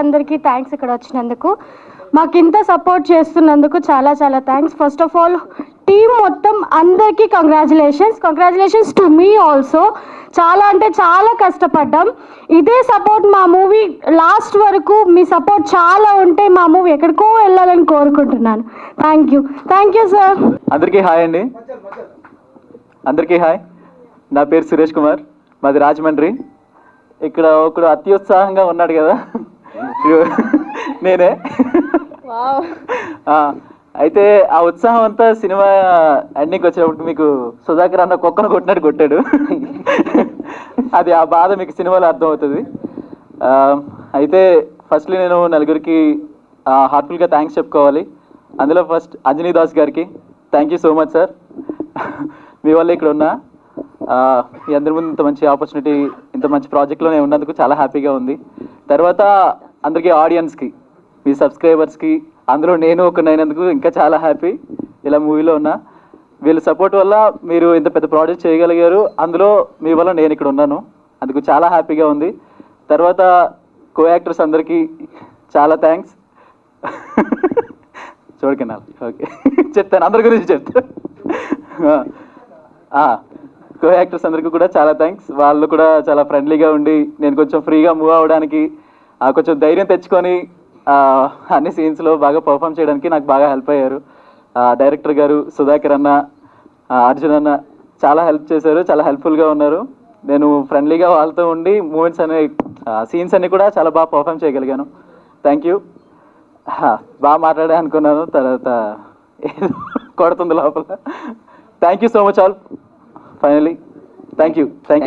అందరికీ థ్యాంక్స్ ఇక్కడ వచ్చినందుకు, మాకు ఇంత సపోర్ట్ చేస్తున్నందుకు చాలా చాలా thanks. First of all team మొత్తం అందరికీ కంగ్రాచులేషన్స్ టు మీ ఆల్సో. చాలా అంటే చాలా కష్టపడ్డాం. ఇదే సపోర్ట్ మా మూవీ లాస్ట్ వరకు మీ సపోర్ట్ చాలా ఉంటే మా మూవీ ఎక్కడికో వెళ్ళాలని కోరుకుంటున్నాను. Thank you sir. అందరికీ హాయ్ అండి. అందరికీ హాయ్. నా పేరు సురేష్ కుమార్, మాది రాజమండ్రి. ఇక్కడ ఒకడు అత్యుత్సాహంగా ఉన్నాడు కదా, నేనే. అయితే ఆ ఉత్సాహం అంతా సినిమా ఎండింగ్కి వచ్చేటప్పుడు మీకు సుధాకర్ అన్న కుక్కను కొట్టినట్టు కొట్టాడు. అది ఆ బాధ మీకు సినిమాలో అర్థమవుతుంది. అయితే ఫస్ట్లీ నేను నలుగురికి హార్ట్ఫుల్గా థ్యాంక్స్ చెప్పుకోవాలి. అందులో ఫస్ట్ అంజనీ దాస్ గారికి thank you so much sir. మీ వల్ల ఇక్కడ ఉన్నా, మీ అందరి ముందు ఇంత మంచి ఆపర్చునిటీ, ఇంత మంచి ప్రాజెక్ట్లో నేను ఉన్నందుకు చాలా హ్యాపీగా ఉంది. తర్వాత అందరికీ ఆడియన్స్కి, మీ సబ్స్క్రైబర్స్కి, అందులో నేను ఒకనైనందుకు ఇంకా చాలా హ్యాపీ. ఇలా మూవీలో ఉన్నా, వీళ్ళ సపోర్ట్ వల్ల మీరు ఇంత పెద్ద ప్రాజెక్ట్ చేయగలిగారు. అందులో మీ వల్ల నేను ఇక్కడ ఉన్నాను, అందుకు చాలా హ్యాపీగా ఉంది. తర్వాత కో యాక్టర్స్ అందరికీ చాలా థ్యాంక్స్. చూడకన్నా ఓకే చెప్తాను, అందరి గురించి చెప్తాను. కో యాక్టర్స్ అందరికీ కూడా చాలా థ్యాంక్స్. వాళ్ళు కూడా చాలా ఫ్రెండ్లీగా ఉండి నేను కొంచెం ఫ్రీగా మూవ్ అవ్వడానికి, కొంచెం ధైర్యం తెచ్చుకొని అన్ని సీన్స్లో బాగా పర్ఫామ్ చేయడానికి నాకు బాగా హెల్ప్ అయ్యారు. డైరెక్టర్ గారు, సుధాకర్ అన్న, అర్జున్ అన్న చాలా హెల్ప్ చేశారు, చాలా హెల్ప్ఫుల్గా ఉన్నారు. నేను ఫ్రెండ్లీగా వాళ్ళతో ఉండి మూమెంట్స్ అనే సీన్స్ అన్ని కూడా చాలా బాగా పర్ఫామ్ చేయగలిగాను. Thank you. బాగా మాట్లాడే అనుకున్నాను, తర్వాత కొడుతుంది లోపల. Thank you so much all. Finally thank you.